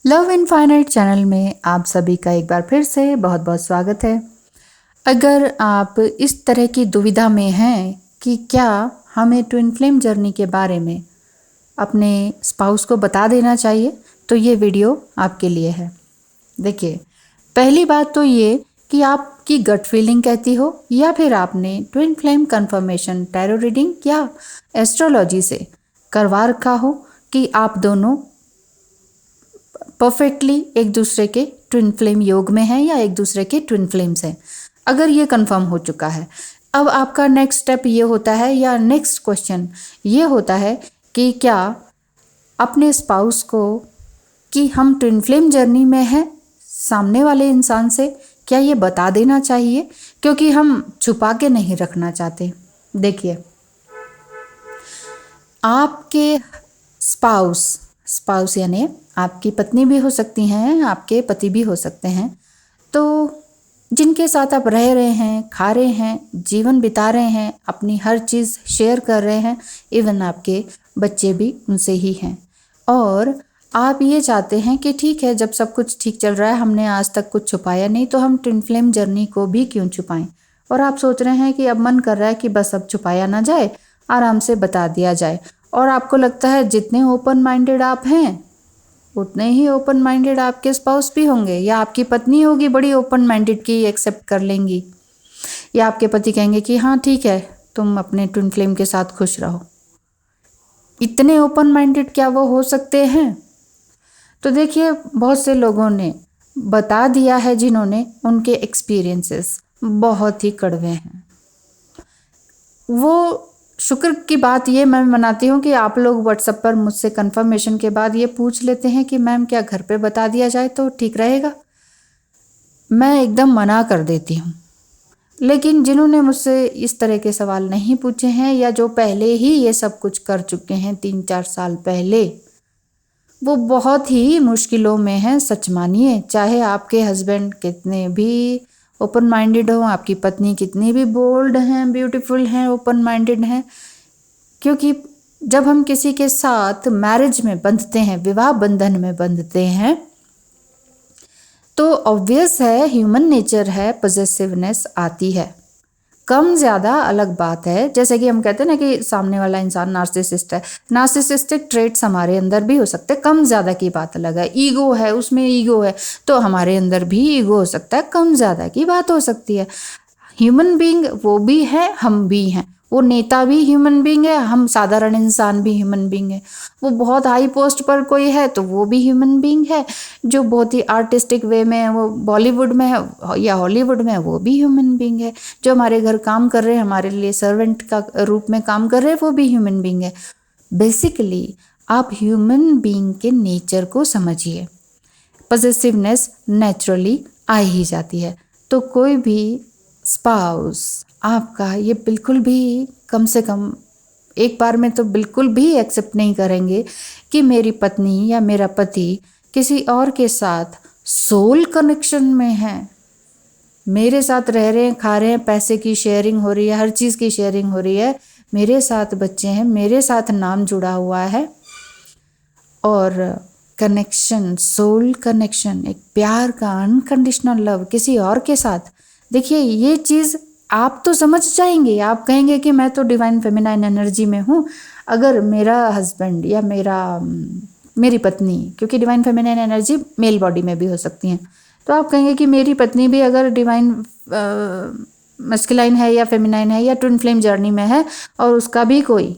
Love infinite channel में आप सभी का एक बार फिर से बहुत बहुत स्वागत है। अगर आप इस तरह की दुविधा में हैं कि क्या हमें ट्विन फ्लेम जर्नी के बारे में अपने स्पाउस को बता देना चाहिए, तो ये वीडियो आपके लिए है। देखिए, पहली बात तो ये कि आपकी गट फीलिंग कहती हो या फिर आपने twin flame confirmation tarot reading या एस्ट्रोलॉजी से करवा रखा हो कि आप दोनों परफेक्टली एक दूसरे के ट्विन फ्लेम योग में हैं या एक दूसरे के ट्विन फ्लेम्स हैं। अगर ये कंफर्म हो चुका है, अब आपका नेक्स्ट स्टेप ये होता है या नेक्स्ट क्वेश्चन ये होता है कि क्या अपने स्पाउस को कि हम ट्विन फ्लेम जर्नी में हैं सामने वाले इंसान से क्या ये बता देना चाहिए, क्योंकि हम छुपा के नहीं रखना चाहते। देखिए, आपके स्पाउस यानी आपकी पत्नी भी हो सकती हैं, आपके पति भी हो सकते हैं, तो जिनके साथ आप रह रहे हैं, खा रहे हैं, जीवन बिता रहे हैं, अपनी हर चीज़ शेयर कर रहे हैं, इवन आपके बच्चे भी उनसे ही हैं। और आप ये चाहते हैं कि ठीक है, जब सब कुछ ठीक चल रहा है, हमने आज तक कुछ छुपाया नहीं, तो हम ट्विन फ्लेम जर्नी को भी क्यों छुपाएं। और आप सोच रहे हैं कि अब मन कर रहा है कि बस अब छुपाया ना जाए, आराम से बता दिया जाए। और आपको लगता है जितने ओपन माइंडेड आप हैं उतने ही ओपन माइंडेड आपके स्पाउस भी होंगे, या आपकी पत्नी होगी बड़ी ओपन माइंडेड की एक्सेप्ट कर लेंगी, या आपके पति कहेंगे कि हाँ ठीक है, तुम अपने ट्विन फ्लेम के साथ खुश रहो। इतने ओपन माइंडेड क्या वो हो सकते हैं? तो देखिए, बहुत से लोगों ने बता दिया है जिन्होंने उनके एक्सपीरियंसेस बहुत ही कड़वे हैं। वो शुक्र की बात ये मैं मनाती हूँ कि आप लोग व्हाट्सएप पर मुझसे कंफर्मेशन के बाद ये पूछ लेते हैं कि मैम क्या घर पे बता दिया जाए तो ठीक रहेगा। मैं एकदम मना कर देती हूँ। लेकिन जिन्होंने मुझसे इस तरह के सवाल नहीं पूछे हैं या जो पहले ही ये सब कुछ कर चुके हैं 3-4 साल पहले, वो बहुत ही मुश्किलों में हैं। सच मानिए, चाहे आपके हस्बैंड कितने भी ओपन माइंडेड हो, आपकी पत्नी कितनी भी बोल्ड हैं, ब्यूटीफुल हैं, ओपन माइंडेड हैं, क्योंकि जब हम किसी के साथ मैरिज में बंधते हैं, विवाह बंधन में बंधते हैं, तो ऑब्वियस है, ह्यूमन नेचर है, पॉजेसिवनेस आती है। कम ज़्यादा अलग बात है। जैसे कि हम कहते हैं ना कि सामने वाला इंसान नार्सिसिस्ट है, नार्सिसिस्टिक ट्रेट्स हमारे अंदर भी हो सकते हैं। कम ज़्यादा की बात अलग है। ईगो है, उसमें ईगो है, तो हमारे अंदर भी ईगो हो सकता है। कम ज़्यादा की बात हो सकती है। ह्यूमन बीइंग वो भी है, हम भी हैं। वो नेता भी ह्यूमन बीइंग है, हम साधारण इंसान भी ह्यूमन बीइंग है। वो बहुत हाई पोस्ट पर कोई है तो वो भी ह्यूमन बीइंग है। जो बहुत ही आर्टिस्टिक वे में है, वो बॉलीवुड में है या हॉलीवुड में है, वो भी ह्यूमन बीइंग है। जो हमारे घर काम कर रहे हैं, हमारे लिए सर्वेंट का रूप में काम कर रहे हैं, वो भी ह्यूमन बीइंग है। बेसिकली आप ह्यूमन बीइंग के नेचर को समझिए। पॉजेसिवनेस नेचुरली आ ही जाती है। तो कोई भी स्पाउस आपका ये बिल्कुल भी, कम से कम एक बार में तो बिल्कुल भी एक्सेप्ट नहीं करेंगे कि मेरी पत्नी या मेरा पति किसी और के साथ सोल कनेक्शन में है। मेरे साथ रह रहे हैं, खा रहे हैं, पैसे की शेयरिंग हो रही है, हर चीज़ की शेयरिंग हो रही है, मेरे साथ बच्चे हैं, मेरे साथ नाम जुड़ा हुआ है, और कनेक्शन, सोल कनेक्शन, एक प्यार का अनकंडीशनल लव किसी और के साथ। देखिए, ये चीज़ आप तो समझ जाएंगे। आप कहेंगे कि मैं तो डिवाइन फेमिनाइन एनर्जी में हूँ। अगर मेरा हस्बैंड या मेरी पत्नी, क्योंकि divine feminine energy male body में भी हो सकती हैं, तो आप कहेंगे कि मेरी पत्नी भी अगर डिवाइन मस्कुलाइन है या फेमिनाइन है या ट्विन फ्लेम जर्नी में है और उसका भी कोई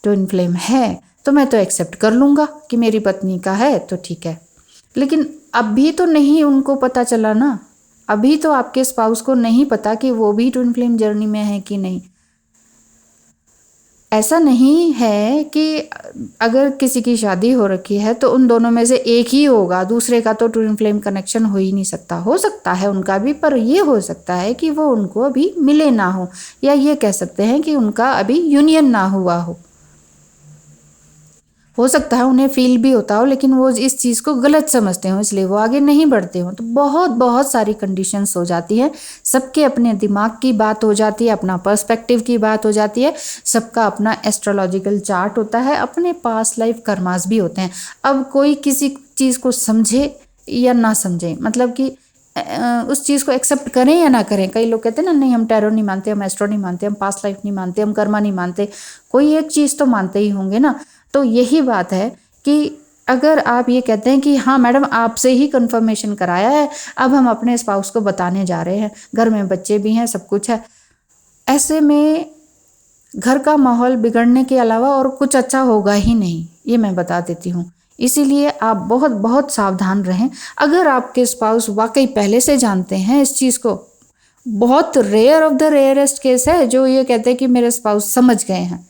ट्विन फ्लेम है, तो मैं तो एक्सेप्ट कर लूँगा कि मेरी पत्नी का है तो ठीक है। लेकिन अभी तो नहीं उनको पता चला ना। अभी तो आपके स्पाउस को नहीं पता कि वो भी ट्विन फ्लेम जर्नी में है कि नहीं। ऐसा नहीं है कि अगर किसी की शादी हो रखी है तो उन दोनों में से एक ही होगा, दूसरे का तो ट्विन फ्लेम कनेक्शन हो ही नहीं सकता। हो सकता है उनका भी, पर ये हो सकता है कि वो उनको अभी मिले ना हो, या ये कह सकते हैं कि उनका अभी यूनियन ना हुआ हो। हो सकता है उन्हें फील भी होता हो, लेकिन वो इस चीज़ को गलत समझते हो, इसलिए वो आगे नहीं बढ़ते हो। तो बहुत बहुत सारी कंडीशंस हो जाती हैं। सबके अपने दिमाग की बात हो जाती है, अपना पर्सपेक्टिव की बात हो जाती है, सबका अपना एस्ट्रोलॉजिकल चार्ट होता है, अपने पास्ट लाइफ कर्मास भी होते हैं। अब कोई किसी चीज़ को समझे या ना समझे, मतलब कि उस चीज़ को एक्सेप्ट करें या ना करें। कई लोग कहते हैं ना, नहीं हम टैरो नहीं मानते, हम एस्ट्रो नहीं मानते, हम पास्ट लाइफ नहीं मानते, हम कर्मा नहीं मानते। कोई एक चीज़ तो मानते ही होंगे ना। तो यही बात है कि अगर आप ये कहते हैं कि हाँ मैडम आपसे ही कंफर्मेशन कराया है, अब हम अपने स्पाउस को बताने जा रहे हैं, घर में बच्चे भी हैं, सब कुछ है, ऐसे में घर का माहौल बिगड़ने के अलावा और कुछ अच्छा होगा ही नहीं, ये मैं बता देती हूँ। इसीलिए आप बहुत बहुत सावधान रहें। अगर आपके स्पाउस वाकई पहले से जानते हैं इस चीज़ को, बहुत rare of the rarest case है जो ये कहते हैं कि मेरे स्पाउस समझ गए हैं,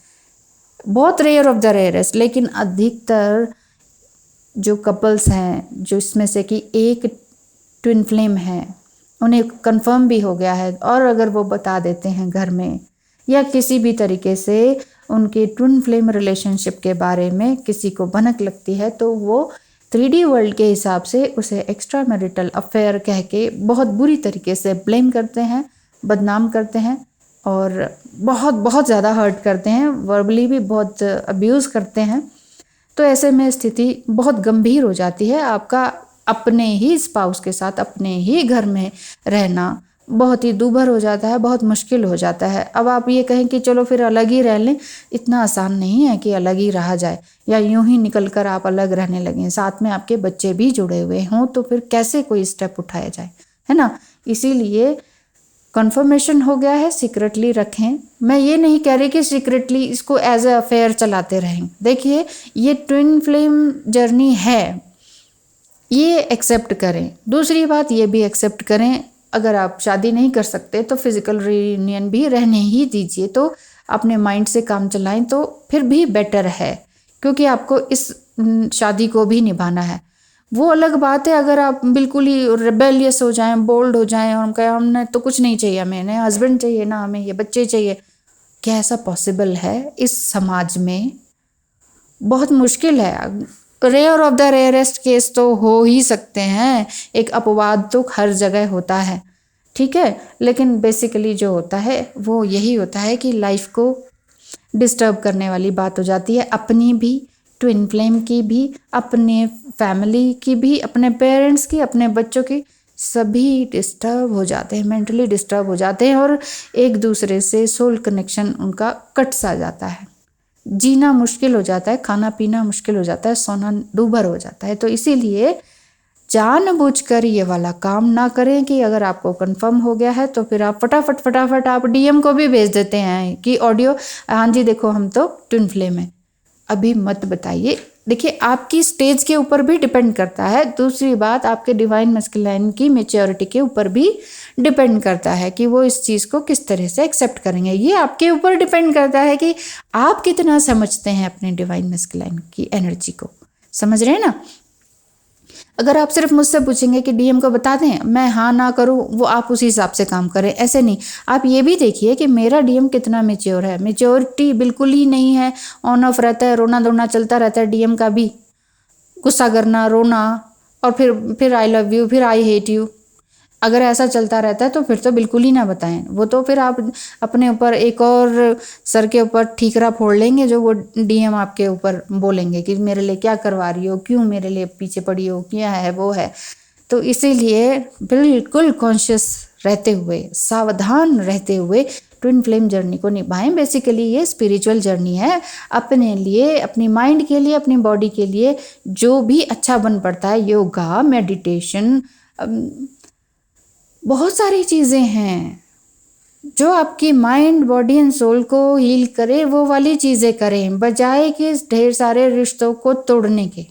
बहुत रेयर ऑफ द रेयरेस्ट। लेकिन अधिकतर जो कपल्स हैं, जो इसमें से कि एक ट्विन फ्लेम है, उन्हें कंफर्म भी हो गया है, और अगर वो बता देते हैं घर में या किसी भी तरीके से उनके ट्विन फ्लेम रिलेशनशिप के बारे में किसी को भनक लगती है, तो वो 3D वर्ल्ड के हिसाब से उसे एक्स्ट्रा मैरिटल अफेयर कह के बहुत बुरी तरीके से ब्लेम करते हैं, बदनाम करते हैं, और बहुत बहुत ज़्यादा हर्ट करते हैं, वर्बली भी बहुत अब्यूज़ करते हैं। तो ऐसे में स्थिति बहुत गंभीर हो जाती है। आपका अपने ही स्पाउस के साथ अपने ही घर में रहना बहुत ही दूभर हो जाता है, बहुत मुश्किल हो जाता है। अब आप ये कहें कि चलो फिर अलग ही रह लें, इतना आसान नहीं है कि अलग ही रहा जाए, या यूं ही निकल कर आप अलग रहने लगें, साथ में आपके बच्चे भी जुड़े हुए हों, तो फिर कैसे कोई स्टेप उठाया जाए, है ना। इसीलिए कन्फर्मेशन हो गया है, सीक्रेटली रखें। मैं ये नहीं कह रही कि सीक्रेटली इसको एज ए अफेयर चलाते रहें। देखिए, ये ट्विन फ्लेम जर्नी है, ये एक्सेप्ट करें। दूसरी बात ये भी एक्सेप्ट करें, अगर आप शादी नहीं कर सकते तो फिजिकल रियूनियन भी रहने ही दीजिए, तो अपने माइंड से काम चलाएं तो फिर भी बेटर है, क्योंकि आपको इस शादी को भी निभाना है। वो अलग बात है अगर आप बिल्कुल ही रेबेलियस हो जाएं, बोल्ड हो जाएं, और हम कहें हमने तो कुछ नहीं चाहिए, हमें हस्बैंड चाहिए ना, हमें ये बच्चे चाहिए। क्या ऐसा पॉसिबल है इस समाज में? बहुत मुश्किल है। Rare of the rarest case तो हो ही सकते हैं, एक अपवाद तो हर जगह होता है, ठीक है। लेकिन बेसिकली जो होता है वो यही होता है कि लाइफ को डिस्टर्ब करने वाली बात हो जाती है, अपनी भी, ट्विन फ्लेम की भी, अपने फैमिली की भी, अपने पेरेंट्स की, अपने बच्चों की, सभी डिस्टर्ब हो जाते हैं, मेंटली डिस्टर्ब हो जाते हैं, और एक दूसरे से सोल कनेक्शन उनका कट सा जाता है, जीना मुश्किल हो जाता है, खाना पीना मुश्किल हो जाता है, सोना दूभर हो जाता है। तो इसीलिए जानबूझकर ये वाला काम ना करें कि अगर आपको कंफर्म हो गया है तो फिर आप फटाफट आप डीएम को भी भेज देते हैं कि ऑडियो, हाँ जी देखो हम तो ट्विन फ्लेम है। अभी मत बताइए। देखिए, आपकी स्टेज के ऊपर भी डिपेंड करता है। दूसरी बात, आपके डिवाइन मैस्कुलिन की मैच्योरिटी के ऊपर भी डिपेंड करता है कि वो इस चीज़ को किस तरह से एक्सेप्ट करेंगे। ये आपके ऊपर डिपेंड करता है कि आप कितना समझते हैं अपने डिवाइन मैस्कुलिन की एनर्जी को। समझ रहे हैं ना। अगर आप सिर्फ मुझसे पूछेंगे कि डीएम को बता दें, मैं हाँ ना करूँ, वो आप उसी हिसाब से काम करें, ऐसे नहीं। आप ये भी देखिए कि मेरा डीएम कितना मेच्योर है। मेच्योरिटी बिल्कुल ही नहीं है, ऑन ऑफ रहता है, रोना धोना चलता रहता है डीएम का भी, गुस्सा करना, रोना, और फिर आई लव यू, फिर आई हेट यू। अगर ऐसा चलता रहता है तो फिर तो बिल्कुल ही ना बताएं। वो तो फिर आप अपने ऊपर एक और सर के ऊपर ठीकरा फोड़ लेंगे, जो वो डीएम आपके ऊपर बोलेंगे कि मेरे लिए क्या करवा रही हो, क्यों मेरे लिए पीछे पड़ी हो, क्या है वो है। तो इसीलिए बिल्कुल कॉन्शियस रहते हुए, सावधान रहते हुए ट्विन फ्लेम जर्नी को निभाएं। बेसिकली ये स्पिरिचुअल जर्नी है, अपने लिए, अपनी माइंड के लिए, अपनी बॉडी के लिए जो भी अच्छा बन पड़ता है, योगा, मेडिटेशन, बहुत सारी चीज़ें हैं जो आपकी माइंड, बॉडी एंड सोल को हील करे, वो वाली चीज़ें करें, बजाय कि ढेर सारे रिश्तों को तोड़ने के।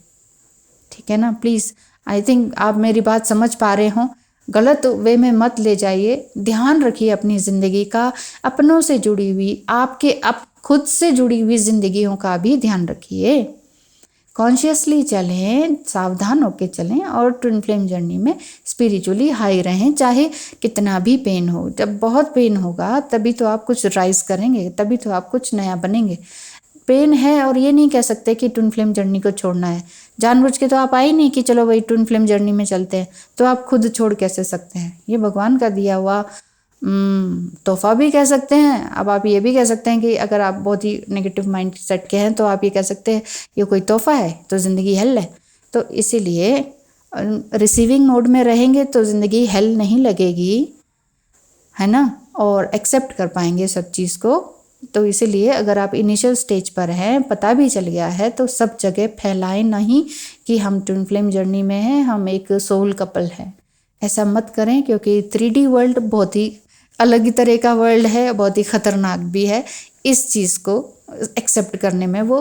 ठीक है ना। प्लीज़, आई थिंक आप मेरी बात समझ पा रहे हों। गलत वे में मत ले जाइए। ध्यान रखिए अपनी ज़िंदगी का, अपनों से जुड़ी हुई, आपके खुद से जुड़ी हुई ज़िंदगियों का भी ध्यान रखिए। कॉन्शियसली चलें, सावधान होकर चलें, और ट्विन फ्लेम जर्नी में स्पिरिचुअली हाई रहें, चाहे कितना भी पेन हो। जब बहुत पेन होगा तभी तो आप कुछ राइज करेंगे, तभी तो आप कुछ नया बनेंगे। पेन है और ये नहीं कह सकते कि ट्विन फ्लेम जर्नी को छोड़ना है। जानबूझ के तो आप आए नहीं कि चलो भाई ट्विन फ्लेम जर्नी में चलते हैं, तो आप खुद छोड़ कैसे सकते हैं। ये भगवान का दिया हुआ तोहफा भी कह सकते हैं। अब आप ये भी कह सकते हैं कि अगर आप बहुत ही नेगेटिव माइंड सेट के हैं तो आप ये कह सकते हैं ये कोई तोहफा है तो ज़िंदगी हेल है। तो इसीलिए रिसीविंग मोड में रहेंगे तो ज़िंदगी हेल नहीं लगेगी, है ना, और एक्सेप्ट कर पाएंगे सब चीज़ को। तो इसीलिए अगर आप इनिशियल स्टेज पर हैं, पता भी चल गया है, तो सब जगह फैलाएं नहीं कि हम ट्विन फ्लेम जर्नी में हैं, हम एक सोल कपल हैं। ऐसा मत करें, क्योंकि 3D वर्ल्ड बहुत ही अलग ही तरह का वर्ल्ड है, बहुत ही ख़तरनाक भी है। इस चीज़ को एक्सेप्ट करने में वो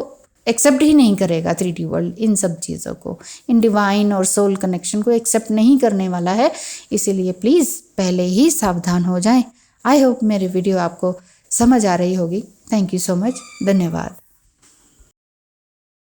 एक्सेप्ट ही नहीं करेगा 3D वर्ल्ड, इन सब चीज़ों को, इन डिवाइन और सोल कनेक्शन को एक्सेप्ट नहीं करने वाला है। इसीलिए प्लीज़ पहले ही सावधान हो जाएं। आई होप मेरी वीडियो आपको समझ आ रही होगी। थैंक यू सो मच, धन्यवाद।